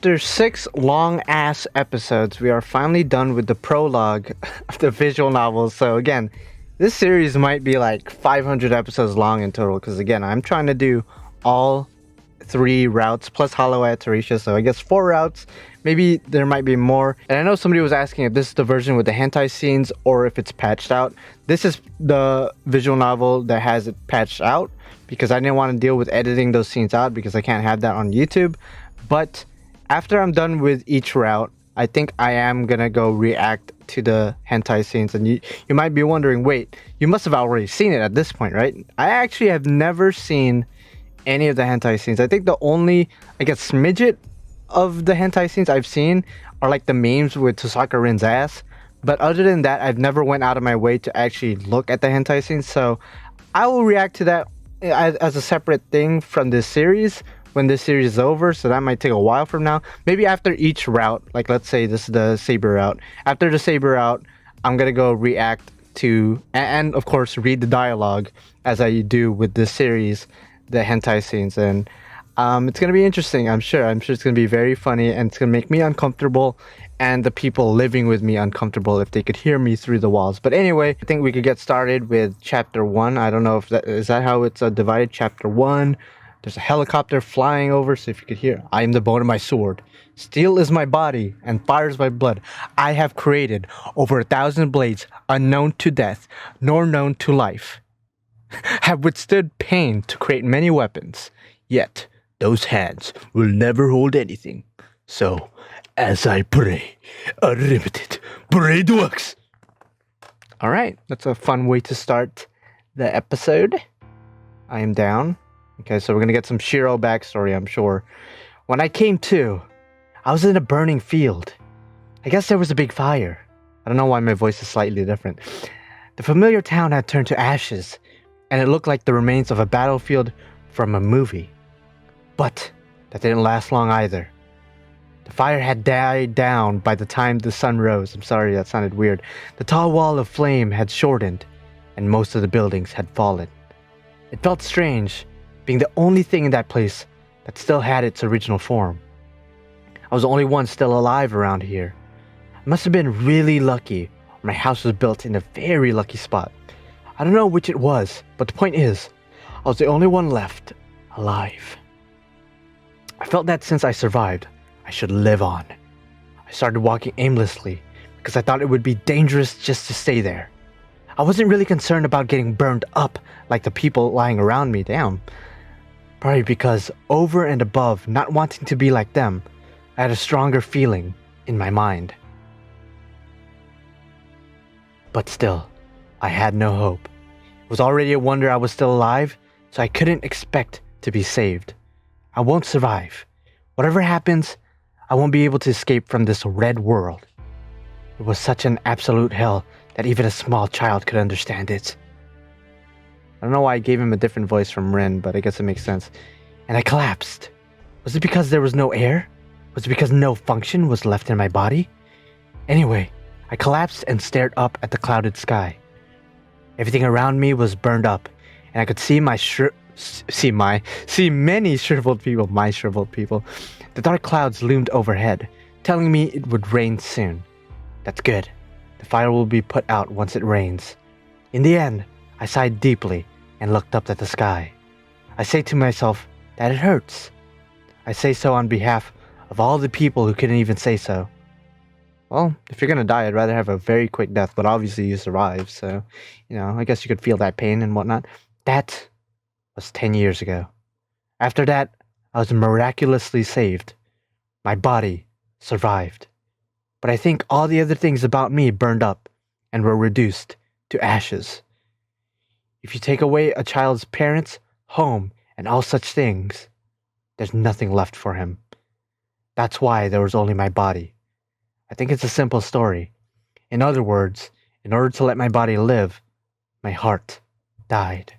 After 6 long-ass episodes, we are finally done with the prologue of the visual novel. So again, this series might be like 500 episodes long in total, because again, I'm trying to do all 3 routes plus Hollow at Tarisha, so I guess 4 routes. Maybe there might be more. And I know somebody was asking if this is the version with the hentai scenes or if it's patched out. This is the visual novel that has it patched out, because I didn't want to deal with editing those scenes out because I can't have that on YouTube. But after I'm done with each route, I think I am gonna go react to the hentai scenes. And you might be wondering, wait, you must have already seen it at this point, right? I actually have never seen any of the hentai scenes. I think the only, I guess, smidget of the hentai scenes I've seen are like the memes with Sakura Rin's ass. But other than that, I've never went out of my way to actually look at the hentai scenes. So I will react to that as a separate thing from this series when this series is over. So that might take a while from now. Maybe after each route, like let's say this is the Saber route. After the Saber route, I'm gonna go react to, and of course read the dialogue as I do with this series, the hentai scenes. And it's gonna be interesting. I'm sure it's gonna be very funny, and it's gonna make me uncomfortable and the people living with me uncomfortable if they could hear me through the walls. But anyway, I think we could get started with chapter 1. I don't know if that is that how it's divided. Chapter 1, there's a helicopter flying over, so if you could hear, I am the bone of my sword, steel is my body and fire is my blood. I have created over 1,000 blades unknown to death nor known to life, have withstood pain to create many weapons, yet those hands will never hold anything. So, as I pray, unlimited pray to works. Alright, that's a fun way to start the episode. I am down. Okay, so we're gonna get some Shiro backstory, I'm sure. When I came to, I was in a burning field. I guess there was a big fire. I don't know why my voice is slightly different. The familiar town had turned to ashes, and it looked like the remains of a battlefield from a movie. But that didn't last long either. The fire had died down by the time the sun rose. I'm sorry, that sounded weird. The tall wall of flame had shortened, and most of the buildings had fallen. It felt strange, being the only thing in that place that still had its original form. I was the only one still alive around here. I must have been really lucky, or my house was built in a very lucky spot. I don't know which it was, but the point is, I was the only one left alive. I felt that since I survived, I should live on. I started walking aimlessly because I thought it would be dangerous just to stay there. I wasn't really concerned about getting burned up like the people lying around me, damn. Probably because over and above not wanting to be like them, I had a stronger feeling in my mind. But still, I had no hope. It was already a wonder I was still alive, so I couldn't expect to be saved. I won't survive. Whatever happens, I won't be able to escape from this red world. It was such an absolute hell that even a small child could understand it. I don't know why I gave him a different voice from Ren, but I guess it makes sense. And I collapsed. Was it because there was no air? Was it because no function was left in my body? Anyway, I collapsed and stared up at the clouded sky. Everything around me was burned up, and I could see many shriveled people. The dark clouds loomed overhead, telling me it would rain soon. That's good. The fire will be put out once it rains. In the end, I sighed deeply and looked up at the sky. I say to myself that it hurts. I say so on behalf of all the people who couldn't even say so. Well, if you're gonna die, I'd rather have a very quick death, but obviously you survived, so, I guess you could feel that pain and whatnot. That was 10 years ago. After that, I was miraculously saved. My body survived. But I think all the other things about me burned up and were reduced to ashes. If you take away a child's parents, home, and all such things, there's nothing left for him. That's why there was only my body. I think it's a simple story. In other words, in order to let my body live, my heart died.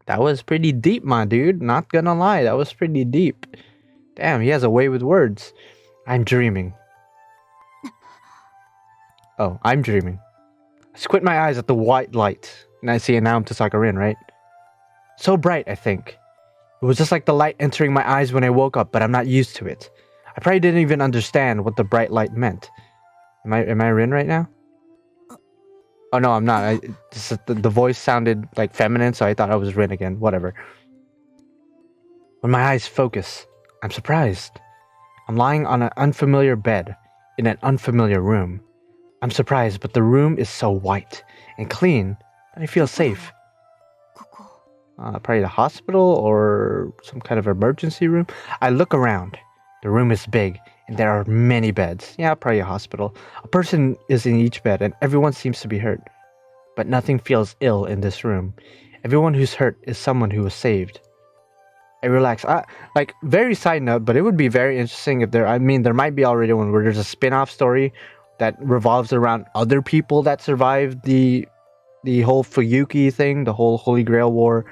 That was pretty deep, my dude. Not gonna lie, that was pretty deep. Damn, he has a way with words. I'm dreaming. Oh, I'm dreaming. I squint my eyes at the white light, and I see it now. I'm to Sakura, right? So bright, I think. It was just like the light entering my eyes when I woke up, but I'm not used to it. I probably didn't even understand what the bright light meant. Am I Rin right now? Oh no, I'm not. The voice sounded like feminine, so I thought I was Rin again. Whatever. When my eyes focus, I'm surprised. I'm lying on an unfamiliar bed in an unfamiliar room. I'm surprised, but the room is so white and clean that I feel safe. Probably the hospital or some kind of emergency room. I look around. The room is big and there are many beds. Yeah, probably a hospital. A person is in each bed and everyone seems to be hurt. But nothing feels ill in this room. Everyone who's hurt is someone who was saved. I relax. Like, very side note, but it would be very interesting if there might be already one where there's a spin-off story that revolves around other people that survived the whole Fuyuki thing, the whole Holy Grail War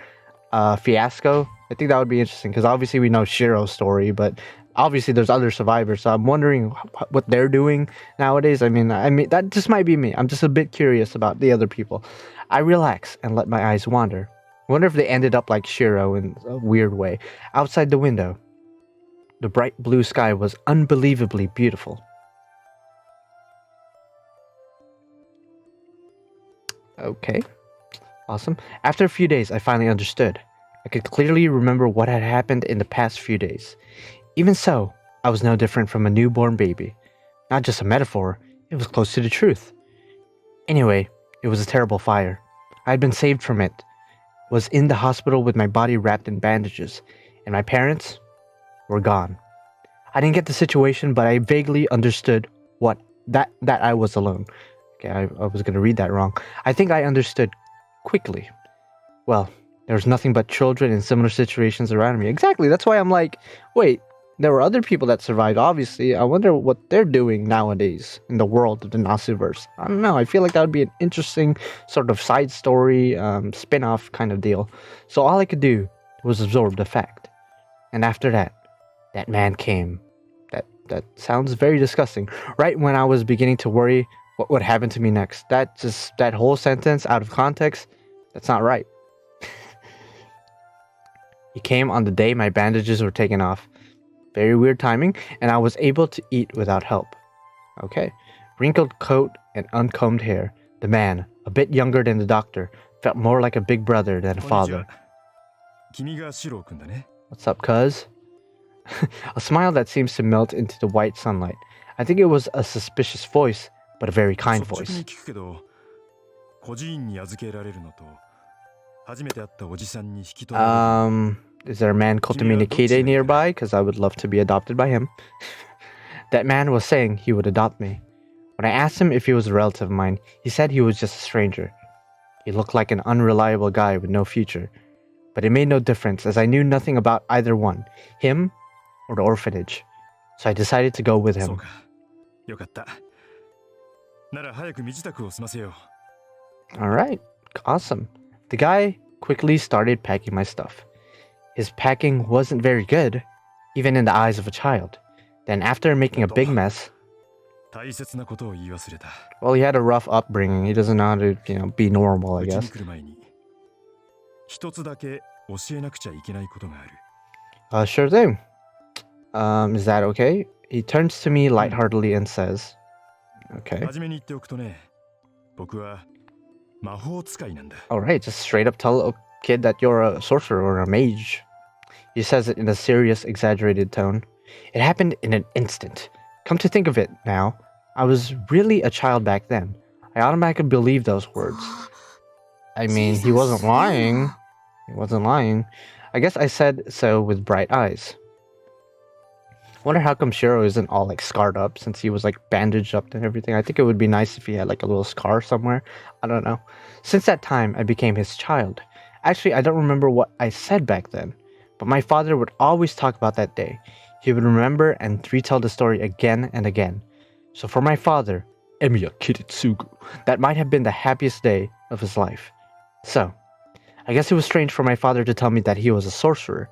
fiasco. I think that would be interesting because obviously we know Shiro's story, but obviously there's other survivors. So I'm wondering what they're doing nowadays. I mean that just might be me. I'm just a bit curious about the other people. I relax and let my eyes wander. I wonder if they ended up like Shiro in a weird way. Outside the window, the bright blue sky was unbelievably beautiful. Okay. Awesome. After a few days, I finally understood. I could clearly remember what had happened in the past few days. Even so, I was no different from a newborn baby. Not just a metaphor, it was close to the truth. Anyway, it was a terrible fire. I had been saved from it, was in the hospital with my body wrapped in bandages, and my parents were gone. I didn't get the situation, but I vaguely understood that I was alone. Okay, I was going to read that wrong. I think I understood quickly. Well, there was nothing but children in similar situations around me. Exactly, that's why I'm like, wait, there were other people that survived, obviously. I wonder what they're doing nowadays in the world of the Nasuverse. I don't know, I feel like that would be an interesting sort of side story, spin-off kind of deal. So all I could do was absorb the fact. And after that, that man came. That sounds very disgusting. Right when I was beginning to worry what would happen to me next. That whole sentence out of context, that's not right. He came on the day my bandages were taken off. Very weird timing, and I was able to eat without help. Okay. Wrinkled coat and uncombed hair. The man, a bit younger than the doctor, felt more like a big brother than a father. What's up, cuz? A smile that seems to melt into the white sunlight. I think it was a suspicious voice, but a very kind voice. Is there a man Kotomi Nikide nearby? Because I would love to be adopted by him. That man was saying he would adopt me. When I asked him if he was a relative of mine, he said he was just a stranger. He looked like an unreliable guy with no future. But it made no difference as I knew nothing about either one, him or the orphanage. So I decided to go with him. Alright, awesome. The guy quickly started packing my stuff. His packing wasn't very good, even in the eyes of a child. Then after making a big mess... Well, he had a rough upbringing. He doesn't know how to, be normal, I guess. Sure thing. Is that okay? He turns to me lightheartedly and says, okay. Alright, just straight up tell a kid that you're a sorcerer or a mage. He says it in a serious, exaggerated tone. It happened in an instant. Come to think of it now, I was really a child back then. I automatically believed those words. I mean, he wasn't lying. He wasn't lying. I guess I said so with bright eyes. Wonder how come Shiro isn't all scarred up since he was bandaged up and everything. I think it would be nice if he had a little scar somewhere. I don't know. Since that time, I became his child. Actually, I don't remember what I said back then, but my father would always talk about that day. He would remember and retell the story again and again. So for my father, Emiya Kiritsugu, that might have been the happiest day of his life. So, I guess it was strange for my father to tell me that he was a sorcerer,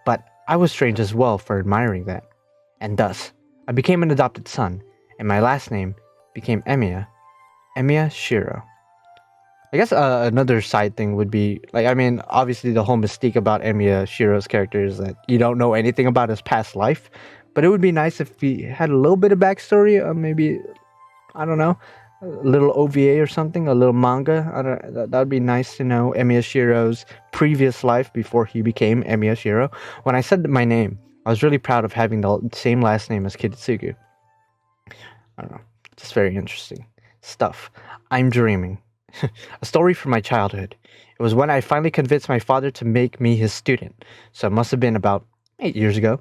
but I was strange as well for admiring that. And thus, I became an adopted son, and my last name became Emiya Shiro. I guess another side thing would be, obviously the whole mystique about Emiya Shiro's character is that you don't know anything about his past life, But it would be nice if we had a little bit of backstory, maybe, I don't know, a little OVA or something, a little manga. That would be nice to know Emiya Shiro's previous life before he became Emiya Shiro. When I said my name, I was really proud of having the same last name as Kiritsugu. I don't know, just very interesting stuff. I'm dreaming. A story from my childhood. It was when I finally convinced my father to make me his student, so it must have been about 8 years ago.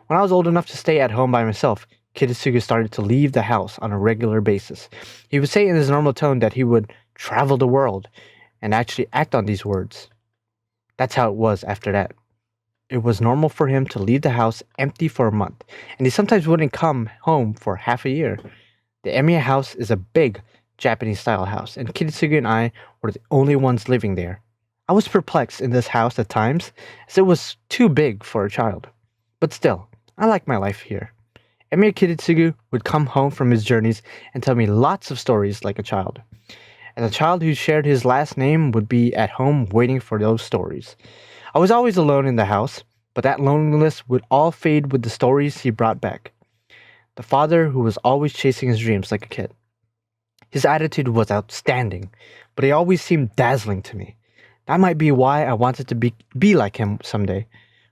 When I was old enough to stay at home by myself, Kiritsugu started to leave the house on a regular basis. He would say in his normal tone that he would travel the world and actually act on these words. That's how it was after that. It was normal for him to leave the house empty for a month, and he sometimes wouldn't come home for half a year. The Emiya house is a big Japanese-style house, and Kiritsugu and I were the only ones living there. I was perplexed in this house at times, as it was too big for a child. But still, I like my life here. Emiya Kiritsugu would come home from his journeys and tell me lots of stories like a child. And the child who shared his last name would be at home waiting for those stories. I was always alone in the house, but that loneliness would all fade with the stories he brought back. The father who was always chasing his dreams like a kid. His attitude was outstanding, but he always seemed dazzling to me. That might be why I wanted to be like him someday.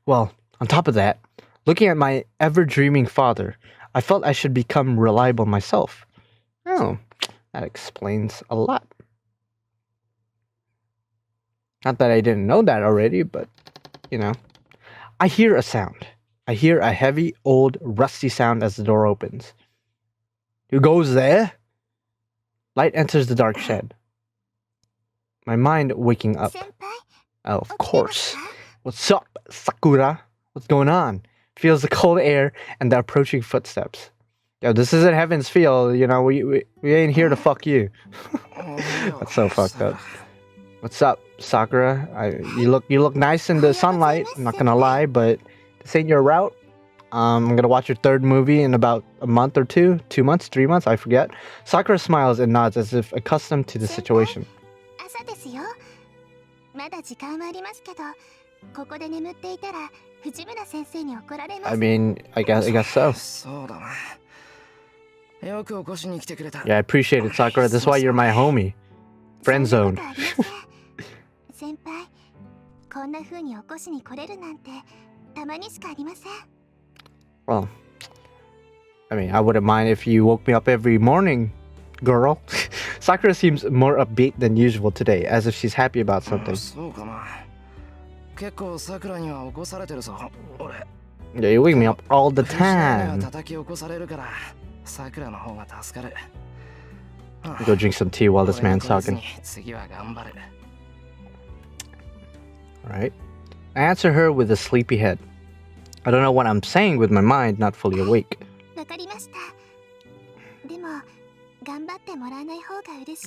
Well, on top of that, looking at my ever-dreaming father, I felt I should become reliable myself. Oh, that explains a lot. Not that I didn't know that already, but, you know. I hear a sound. I hear a heavy, old, rusty sound as the door opens. Who goes there? Light enters the dark shed. My mind waking up. Oh, of course. What's up, Sakura? What's going on? Feels the cold air and the approaching footsteps. Yo, this isn't Heaven's Feel, you know, we ain't here to fuck you. That's so fucked up. What's up, Sakura? You look nice in the sunlight, I'm not gonna lie, but this ain't your route. I'm gonna watch your third movie in about a month or two, 2 months, 3 months, I forget. Sakura smiles and nods as if accustomed to the situation. I mean, I guess so. Yeah, I appreciate it, Sakura. That's why you're my homie. Friend zone. Well, I mean, I wouldn't mind if you woke me up every morning, girl. Sakura seems more upbeat than usual today, as if she's happy about something. Yeah, you wake me up all the time. Go drink some tea while this man's talking. Alright. I answer her with a sleepy head. I don't know what I'm saying with my mind not fully awake.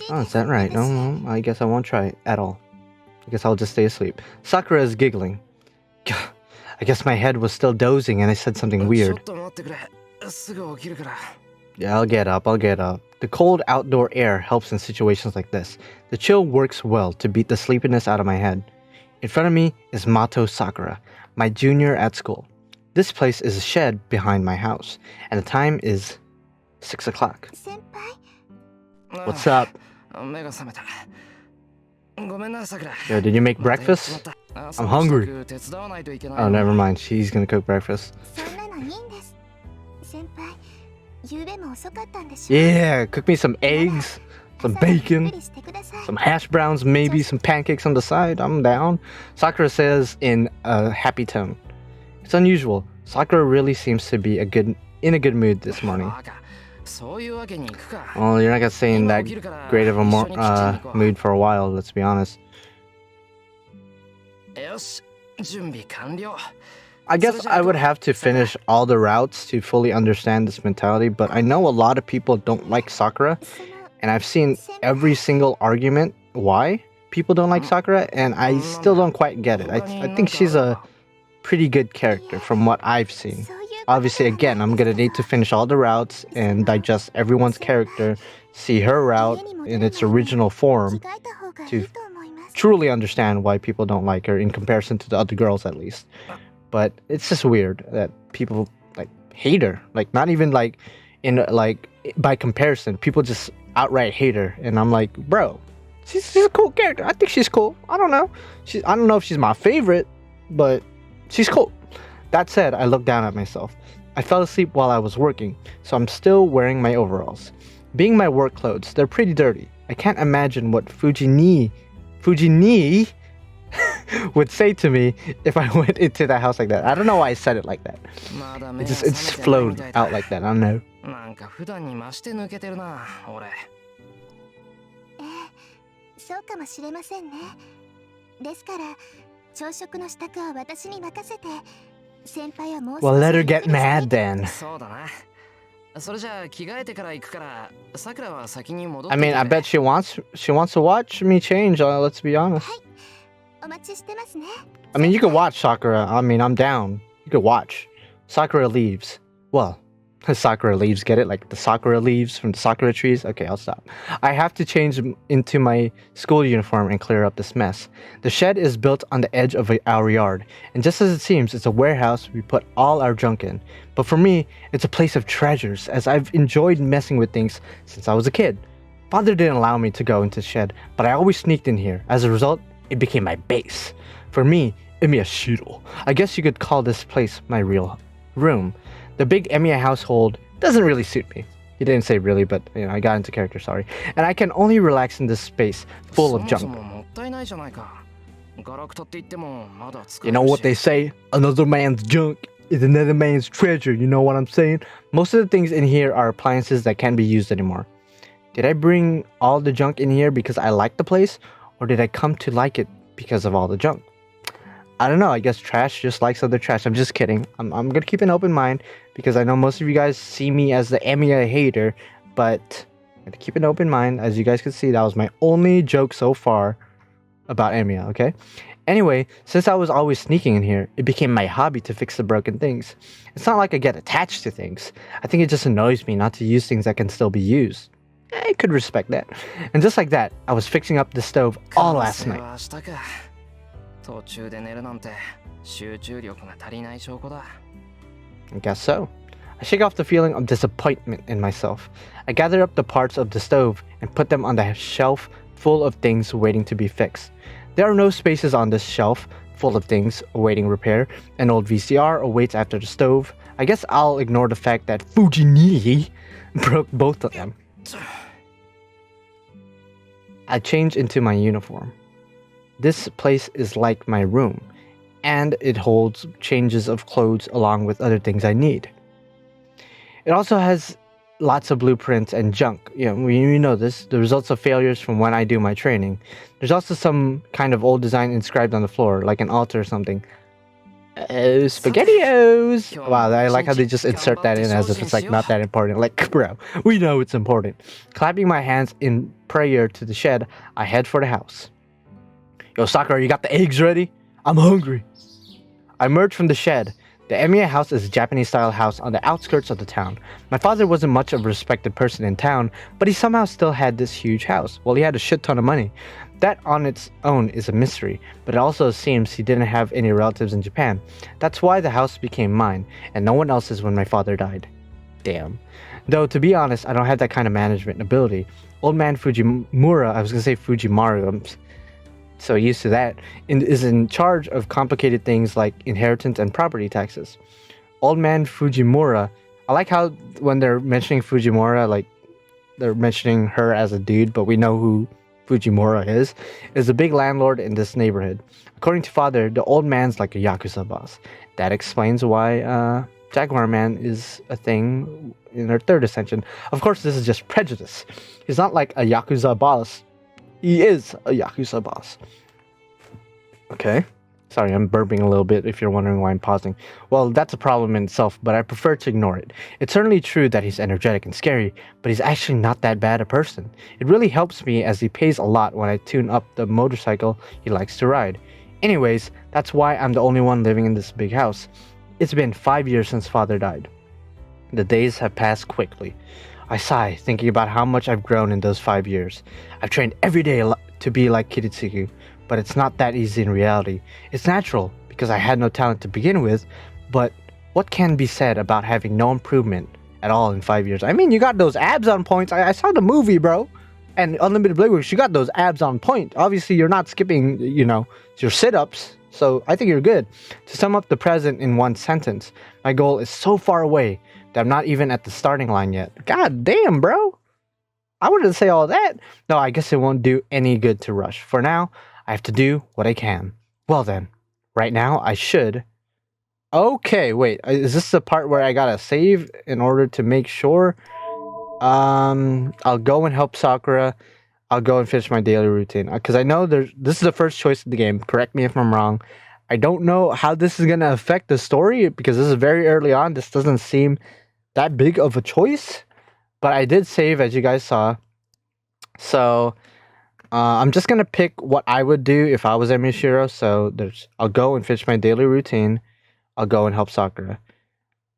Oh, is that right? No, I guess I won't try at all. I guess I'll just stay asleep. Sakura is giggling. I guess my head was still dozing and I said something weird. Yeah, I'll get up. The cold outdoor air helps in situations like this. The chill works well to beat the sleepiness out of my head. In front of me is Mato Sakura, my junior at school. This place is a shed behind my house, and the time is 6 o'clock. What's up? Yo, did you make breakfast? I'm hungry. Oh, never mind. She's gonna cook breakfast. Yeah, cook me some eggs, some bacon, some hash browns, maybe some pancakes on the side. I'm down. Sakura says in a happy tone. It's unusual. Sakura really seems to be in a good mood this morning. Well, you're not gonna stay in that great of a mood for a while, let's be honest. I guess I would have to finish all the routes to fully understand this mentality, but I know a lot of people don't like Sakura, and I've seen every single argument why people don't like Sakura, and I still don't quite get it. I think she's a pretty good character from what I've seen. Obviously, again, I'm gonna need to finish all the routes and digest everyone's character, see her route in its original form to truly understand why people don't like her in comparison to the other girls, at least. But it's just weird that people like hate her. Like, not even like in like by comparison. People just outright hate her, and I'm like, bro, she's a cool character. I think she's cool. I don't know. I don't know if she's my favorite, but she's cool. That said, I looked down at myself. I fell asleep while I was working, so I'm still wearing my overalls. Being my work clothes, they're pretty dirty. I can't imagine what Fujini would say to me if I went into that house like that. I don't know why I said it like that. It just flowed out like that. I don't know. なんか普段に増して抜けてるな、俺。そうかもしれませんね。ですから朝食の支度は私に任せて、先輩はもう少し。Well, let her get mad then. そうだな。それじゃあ着替えてから行くから、さくらは先に戻って。I mean, I bet she wants to watch me change. Let's be honest. はい。お待ちしてますね。I mean, you can watch Sakura. I mean, I'm down. You can watch. Sakura leaves. Well, Sakura leaves, get it? Like the Sakura leaves from the Sakura trees? Okay, I'll stop. I have to change into my school uniform and clear up this mess. The shed is built on the edge of our yard, and just as it seems, it's a warehouse we put all our junk in. But for me, it's a place of treasures, as I've enjoyed messing with things since I was a kid. Father didn't allow me to go into the shed, but I always sneaked in here. As a result, it became my base. For me, Emiya Shiro. I guess you could call this place my real room. The big Emiya household doesn't really suit me. He didn't say really, but you know, I got into character, sorry. And I can only relax in this space full of junk. You know what they say? Another man's junk is another man's treasure, you know what I'm saying? Most of the things in here are appliances that can't be used anymore. Did I bring all the junk in here because I like the place? Or did I come to like it because of all the junk? I don't know, I guess trash just likes other trash. I'm just kidding. I'm gonna keep an open mind because I know most of you guys see me as the Emiya hater, but I'm gonna keep an open mind. As you guys can see, that was my only joke so far about Emiya, okay? Anyway, since I was always sneaking in here, it became my hobby to fix the broken things. It's not like I get attached to things. I think it just annoys me not to use things that can still be used. I could respect that. And just like that, I was fixing up the stove all last night. I guess so. I shake off the feeling of disappointment in myself. I gather up the parts of the stove and put them on the shelf full of things waiting to be fixed. There are no spaces on this shelf full of things awaiting repair. An old VCR awaits after the stove. I guess I'll ignore the fact that Fujini broke both of them. I change into my uniform. This place is like my room, and it holds changes of clothes along with other things I need. It also has lots of blueprints and junk. You know this, the results of failures from when I do my training. There's also some kind of old design inscribed on the floor, like an altar or something. SpaghettiOs! Wow, I like how they just insert that in as if it's like not that important. Like, bro, we know it's important. Clapping my hands in prayer to the shed, I head for the house. Yo, Sakura, you got the eggs ready? I'm hungry. I emerge from the shed. The Emiya house is a Japanese-style house on the outskirts of the town. My father wasn't much of a respected person in town, but he somehow still had this huge house. Well, he had a shit ton of money. That on its own is a mystery, but it also seems he didn't have any relatives in Japan. That's why the house became mine, and no one else's when my father died. Damn. Though, to be honest, I don't have that kind of management ability. Old man Fujimura, I was gonna say Fujimaru, I'm so used to that, is in charge of complicated things like inheritance and property taxes. Old man Fujimura, I like how when they're mentioning Fujimura, like they're mentioning her as a dude, but we know who Fujimura is a big landlord in this neighborhood. According to father, the old man's like a Yakuza boss. That explains why Jaguar Man is a thing in our third ascension. Of course, this is just prejudice. He's not like a Yakuza boss. He is a Yakuza boss. Okay. Sorry, I'm burping a little bit if you're wondering why I'm pausing. Well, that's a problem in itself, but I prefer to ignore it. It's certainly true that he's energetic and scary, but he's actually not that bad a person. It really helps me as he pays a lot when I tune up the motorcycle he likes to ride. Anyways, that's why I'm the only one living in this big house. It's been 5 years since father died. The days have passed quickly. I sigh, thinking about how much I've grown in those 5 years. I've trained every day to be like Kiritsugu, but it's not that easy in reality. It's natural, because I had no talent to begin with, but What can be said about having no improvement at all in 5 years? I mean, you got those abs on point. I saw the movie, bro. And Unlimited Blade Works, you got those abs on point. Obviously, you're not skipping, your sit-ups. So I think you're good. To sum up the present in one sentence, my goal is so far away that I'm not even at the starting line yet. God damn, bro. I wouldn't say all that. No, I guess it won't do any good to rush. For now, I have to do what I can. Well then, right now I should. Okay, wait. Is this the part where I gotta save in order to make sure? I'll go and help Sakura. I'll go and finish my daily routine. Because I know this is the first choice of the game. Correct me if I'm wrong. I don't know how this is gonna affect the story because this is very early on. This doesn't seem that big of a choice. But I did save, as you guys saw. So I'm just gonna pick what I would do if I was Emi Shiro. So I'll go and finish my daily routine. I'll go and help Sakura.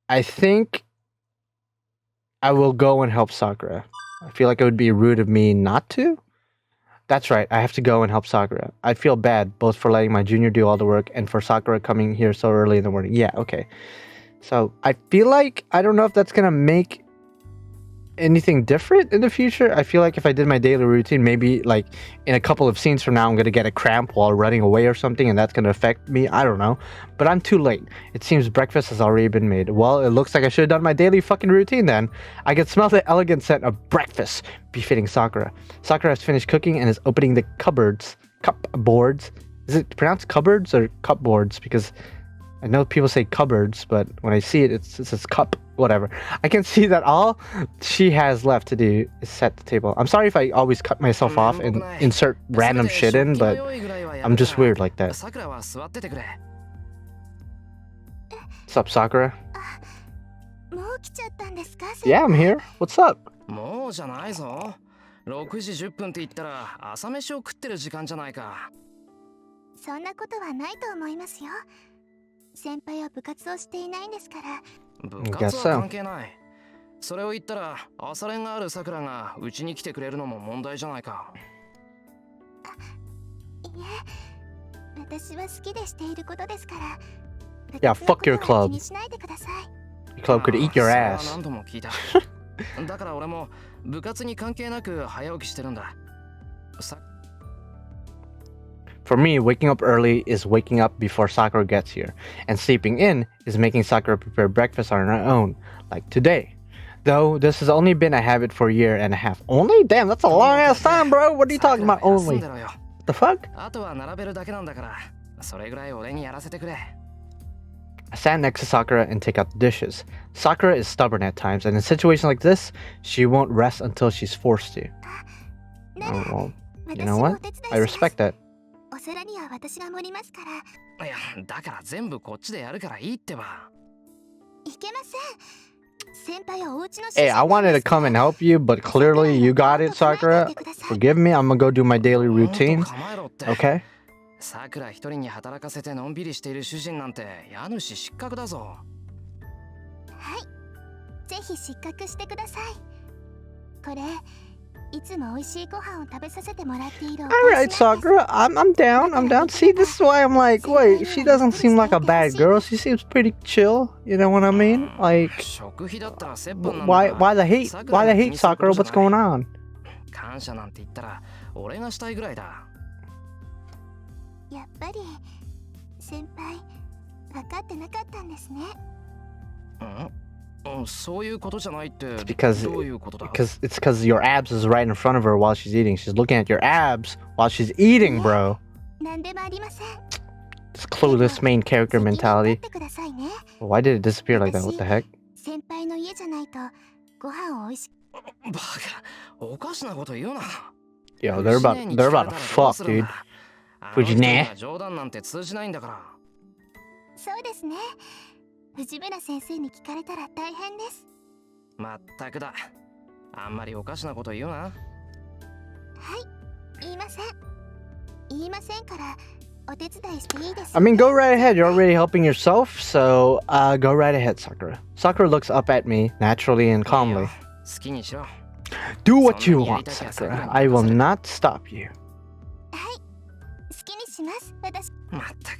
I think I will go and help Sakura. I feel like it would be rude of me not to. That's right, I have to go and help Sakura. I feel bad both for letting my junior do all the work and for Sakura coming here so early in the morning. Yeah, okay. So I feel like, I don't know if that's gonna make anything different in the future. I feel like if I did my daily routine, maybe like in a couple of scenes from now, I'm gonna get a cramp while running away or something, and that's gonna affect me. I don't know, but I'm too late. It seems breakfast has already been made. Well, it looks like I should have done my daily fucking routine then. I can smell the elegant scent of breakfast befitting Sakura. Sakura has finished cooking and is opening the cupboards. Is it pronounced cupboards or cupboards? Because I know people say cupboards, but when I see it, it says cup, whatever. I can see that all she has left to do is set the table. I'm sorry if I always cut myself off and insert random shit in, but I'm just weird like that. What's up, Sakura? Yeah, I'm here. What's up? もうじゃないぞ。6時10分って言ったら朝飯を食ってる時間じゃないか。そんなことはないと思いますよ。先輩は部活をしていないんですから。部活は関係ない。それを言ったら朝練があるさくらがうちに来てくれるのも問題じゃないか。いえ、私は好きでしていることですから。Yeah, fuck your club. 気にしないでください。Your club could eat your ass. 何度も聞いた。だから俺も部活に関係なく早起きしてるんだ。For me, waking up early is waking up before Sakura gets here, and sleeping in is making Sakura prepare breakfast on her own, like today. Though this has only been a habit for a year and a half. Only? Damn, that's a long ass time, bro. What are you talking about, only? What the fuck? あとは並べるだけなんだから、それぐらい俺にやらせてくれ。I stand next to Sakura and take out the dishes. Sakura is stubborn at times, and in situations like this, she won't rest until she's forced to. Oh, well, you know what? I respect that. お皿には私が盛りますから。いや、だから全部こっちでやるからいいってば。いけません。先輩はお家の。Hey, I wanted to come and help you, but clearly you got it, Sakura. Forgive me, I'm gonna go do my daily routine. Okay? さくら一人に働かせてのんびりしている主人なんて家主失格だぞ。はい。ぜひ失格してください。これ。Alright, Sakura, I'm down, See, this is why I'm like, wait, she doesn't seem like a bad girl, she seems pretty chill, you know what I mean? Like, why the hate? Why the hate, Sakura? What's going on? 感謝なんて言ったら俺がしたいぐらいだ。やっぱり先輩分かってなかったんですね。そういうことじゃないって。Because your abs is right in front of her while she's eating. She's looking at your abs while she's eating, bro. なんでもありません。This clueless main character mentality. Why did it disappear like that? What the heck? 先輩の家じゃないとご飯を美味しく。バカ、おかしなこと言うな。Yo, they're about to fuck, dude. Fujine. 冗談なんて通じないんだから。そうですね。藤村先生に聞かれたら大変です。まったくだ。あんまりおかしなこと言うな。はい、言いません。言いませんから、お手伝いしていいです。I mean, go right ahead. You're already helping yourself, so go right ahead, Sakura. Sakura looks up at me naturally and calmly. 好きにしろ。Do what you want, Sakura. I will not stop you. はい、好きにします。私。まったく。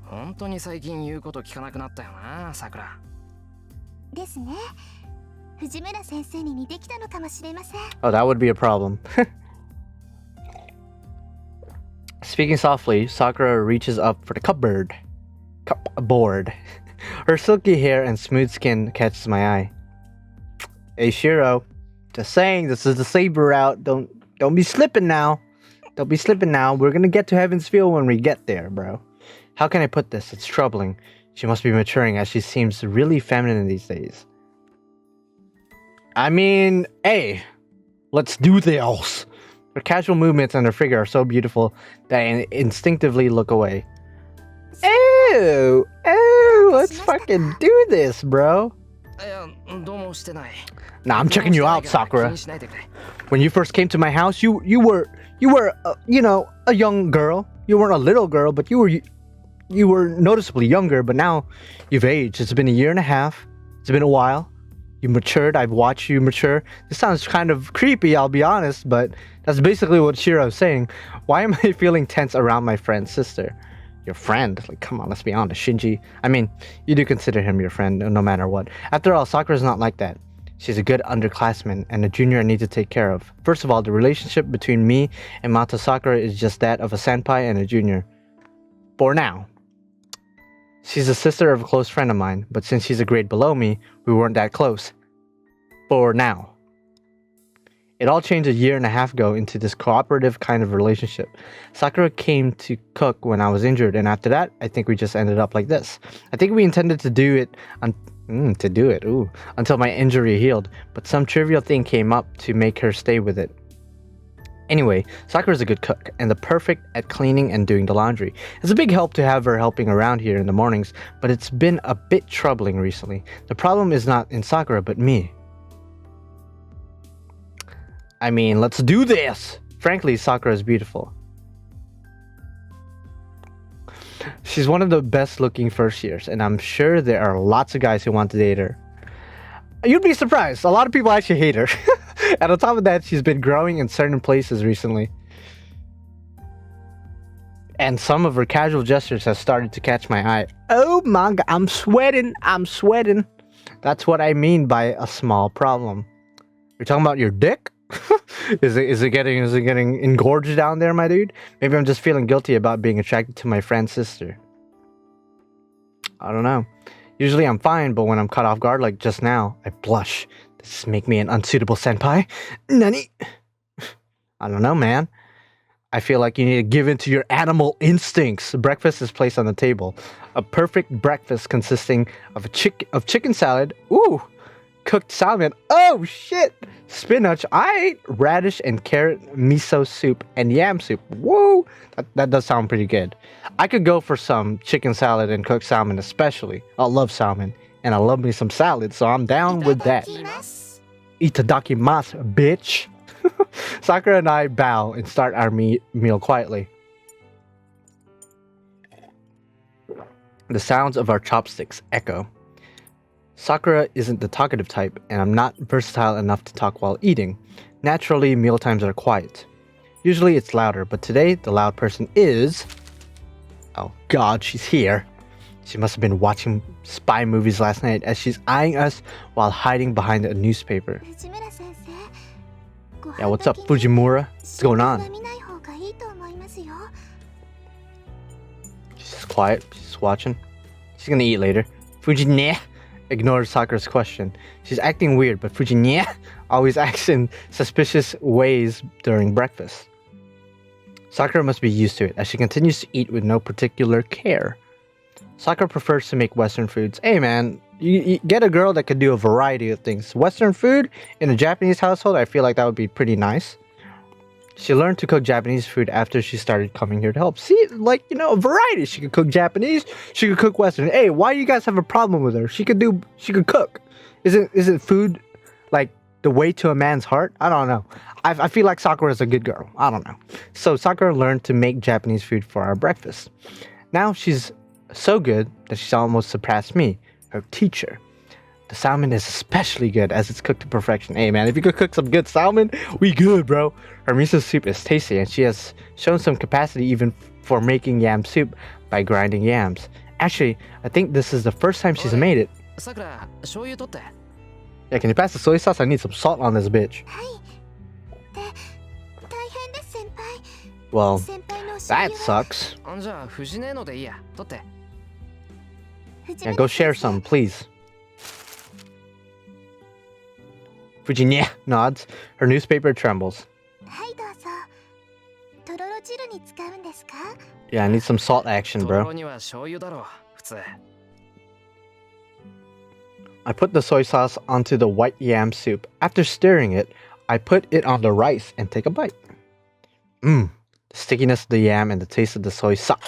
本当に最近言うこと聞かなくなったよな、さくら。ですね。藤村先生に似てきたのかもしれません。 Oh, that would be a problem. Speaking softly, Sakura reaches up for the cupboard. Cupboard. Her silky hair and smooth skin catches my eye. Hey Shiro, just saying, this is the saber route. Don't be slipping now. Don't be slipping now. We're gonna get to Heaven's Field when we get there, bro. How can I put this? It's troubling. She must be maturing as she seems really feminine these days. I mean, hey, let's do this. Her casual movements and her figure are so beautiful that I instinctively look away. Ew, let's fucking do this, bro. いや、どうもしてない。 Nah, I'm checking you out, Sakura. When you first came to my house, you were you know, a young girl. You weren't a little girl, but you were noticeably younger. But now you've aged. It's been a year and a half. It's been a while. You matured. I've watched you mature. This sounds kind of creepy, I'll be honest, but that's basically what Shiro's saying. Why am I feeling tense around my friend's sister? Your friend? Like, come on, let's be honest, Shinji. I mean, you do consider him your friend no matter what. After all, Sakura's not like that. She's a good underclassman and a junior I need to take care of. First of all, the relationship between me and Mata Sakura is just that of a senpai and a junior. For now. She's a sister of a close friend of mine, but since she's a grade below me, we weren't that close. For now. It all changed a year and a half ago into this cooperative kind of relationship. Sakura came to cook when I was injured, and after that, I think we just ended up like this. I think we intended to do it until my injury healed, but some trivial thing came up to make her stay with it. Anyway, Sakura's a good cook, and the perfect at cleaning and doing the laundry. It's a big help to have her helping around here in the mornings, but it's been a bit troubling recently. The problem is not in Sakura, but me. I mean, let's do this! Frankly, Sakura is beautiful. She's one of the best looking first years, and I'm sure there are lots of guys who want to date her. You'd be surprised, a lot of people actually hate her. And on top of that, she's been growing in certain places recently. And some of her casual gestures have started to catch my eye. Oh my god, I'm sweating. That's what I mean by a small problem. You're talking about your dick? Is it getting engorged down there, my dude? Maybe I'm just feeling guilty about being attracted to my friend's sister. I don't know. Usually I'm fine, but when I'm caught off guard like just now, I blush. Does this make me an unsuitable senpai? Nani? I don't know, man. I feel like you need to give in to your animal instincts. Breakfast is placed on the table. A perfect breakfast consisting of chicken salad. Ooh! Cooked salmon. Oh shit! Spinach, radish and carrot miso soup and yam soup. Whoa! That does sound pretty good. I could go for some chicken salad and cooked salmon especially. I love salmon and I love me some salad, so I'm down with that. Itadakimasu, bitch. Sakura and I bow and start our meal quietly. The sounds of our chopsticks echo. Sakura isn't the talkative type, and I'm not versatile enough to talk while eating. Naturally, mealtimes are quiet. Usually it's louder, but today the loud person is... Oh god, she's here. She must have been watching spy movies last night as she's eyeing us while hiding behind a newspaper. Yeah, what's up, Fujimura? What's going on? She's just quiet. She's just watching. She's gonna eat later. Fuji ignores Sakura's question. She's acting weird, but Fuji always acts in suspicious ways during breakfast. Sakura must be used to it, as she continues to eat with no particular care. Sakura prefers to make Western foods. Hey man, you get a girl that could do a variety of things. Western food in a Japanese household, I feel like that would be pretty nice. She learned to cook Japanese food after she started coming here to help. See, like, you know, a variety. She could cook Japanese, she could cook Western. Hey, why do you guys have a problem with her? She could cook. Isn't food like the way to a man's heart? I don't know. I feel like Sakura is a good girl. I don't know. So Sakura learned to make Japanese food for our breakfast. Now she's so good that she's almost surpassed me, her teacher. The salmon is especially good as it's cooked to perfection. Hey man, if you could cook some good salmon, we good, bro. Her miso soup is tasty and she has shown some capacity even for making yam soup, by grinding yams. Actually, I think this is the first time she's made it. さくら、醤油取って。 Yeah, can you pass the soy sauce? I need some salt on this bitch. 大変です先輩 Well, 先輩のお醤 that 油は sucks. じゃあ、藤根のでいいや。取って。藤 Yeah, 村 go 先 share 生 some, please. Virginia nods. Her newspaper trembles. はいどうぞとろろ汁に使うんですか Yeah, I need some salt action, とろ bro. ろには醤油だろう。普通。 I put the soy sauce onto the white yam soup. After stirring it, I put it on the rice and take a bite. Mmm, the stickiness of the yam and the taste of the soy sauce.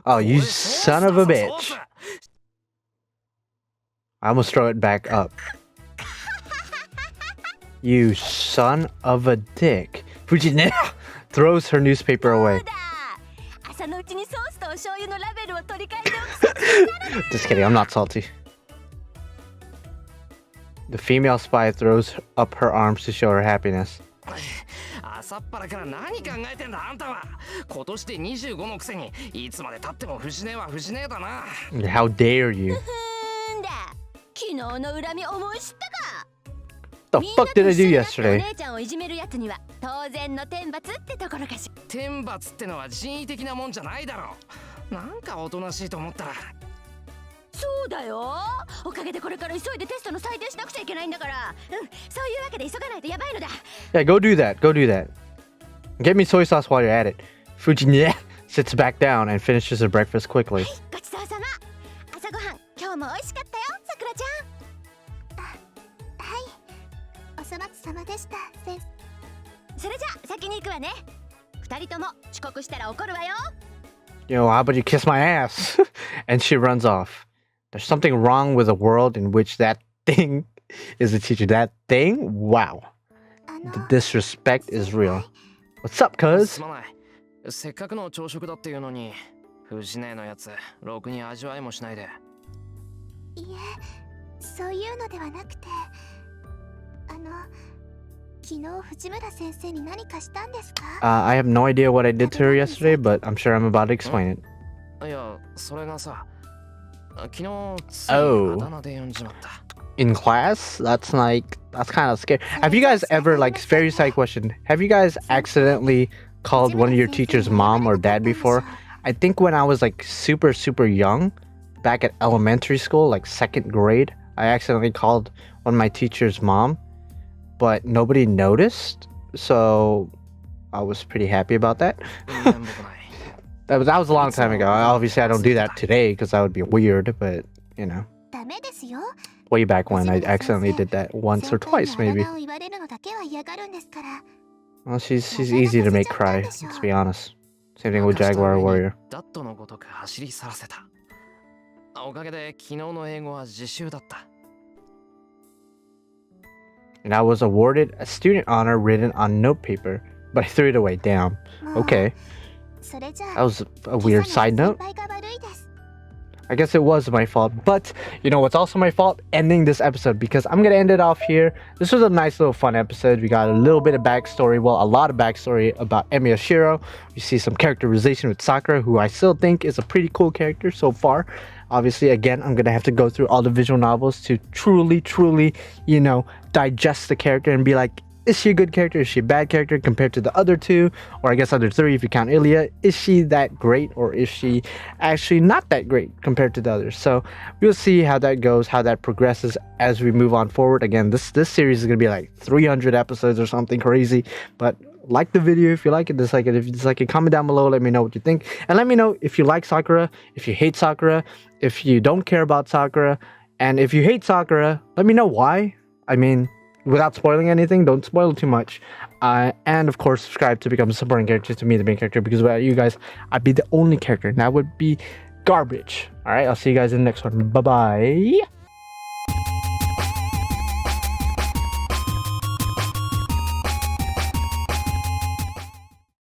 Oh, you son of a bitch. I almost throw it back up. You son of a dick. Fujine throws her newspaper away. 朝のうちにソースとお醤油のラベルを取り替えておく Just kidding, I'm not salty. The female spy throws up her arms to show her happiness. 朝っぱらから何考えてんだあんたは。今年で25のくせにいつまで経っても藤根は藤根だな。 How dare you? だ昨日の恨み思い知ったか The fuck did I do お yesterday? 姉ちゃんをいじめるやつには当然の天罰ってところかし天罰ってのは人為的なもんじゃないだろう。なんかおとなしいと思ったら。そうだよおかげでこれから急いでテストの採点しなくちゃいけないんだからそういうわけで急がないとやばいのだ Yeah, go do that. Go do that. Get me soy sauce while you're at it. Fujine sits back down and finishes her breakfast quickly. ごちそうさま朝ごはん今日も美味しかったよさくらちゃんはいお粗末様でした先生それじゃ先に行くわね二人とも遅刻したら怒るわよ Yo, how about you kiss my ass? And she runs off. There's something wrong with a world in which that thing is a teacher. That thing? Wow. あの The disrespect is real. What's up, cuz? すまない。せっかくの朝食だっていうのに、藤根のやつ、ろくに味わいもしないで。いえそういうのではなくて昨日藤村先生に何かしたんですか I have no idea what I did to her yesterday, but I'm sure I'm about to explain it. いや、それがさ、昨日、つい Oh. あだ名で呼んじまった。 In class? That's kind of scary. Have you guys ever, like, very side question, have you guys accidentally called one of your teacher's mom or dad before? I think when I was, like, super, super young, back at elementary school, like 2nd grade, I accidentally called one of my teacher's mom, but nobody noticed, so I was pretty happy about that. 面目ない。 That was a long time ago. Obviously, I don't do that today because that would be weird, but, you know, ダメですよ way back when I accidentally did that once or twice, maybe. 先輩にあだ名を言われるのだけは嫌がるんですから Well, she's easy to make cry, let's be honest. Same thing with Jaguar Warrior. ダットのごとく走り去らせた。おかげで昨日の英語は自習だった。 And I was awarded a student honor written on notepaper, but I threw it away. Damn. もう Okay. それじゃ That あ was a weird 今朝 side の note. 先輩が悪いです I guess it was my fault, but you know what's also my fault? Ending this episode, because I'm gonna end it off here. This was a nice little fun episode. We got a little bit of backstory, well, a lot of backstory about Emi Shiro. We see some characterization with Sakura, who I still think is a pretty cool character so far. Obviously, again, I'm gonna have to go through all the visual novels to truly, you know, digest the character and be like, is she a good character? Is she a bad character compared to the other two? Or I guess other three if you count Ilya. Is she that great, or is she actually not that great compared to the others? So we'll see how that goes, how that progresses as we move on forward. Again, this series is gonna be like 300 episodes or something crazy. But like the video if you like it, dislike it if you dislike it. Comment down below, let me know what you think. And let me know if you like Sakura, if you hate Sakura, if you don't care about Sakura. And if you hate Sakura, let me know why. I mean, without spoiling anything, don't spoil too much. And of course, subscribe to become a supporting character to me, the main character, because without you guys, I'd be the only character, and that would be garbage. All right, I'll see you guys in the next one. Bye-bye.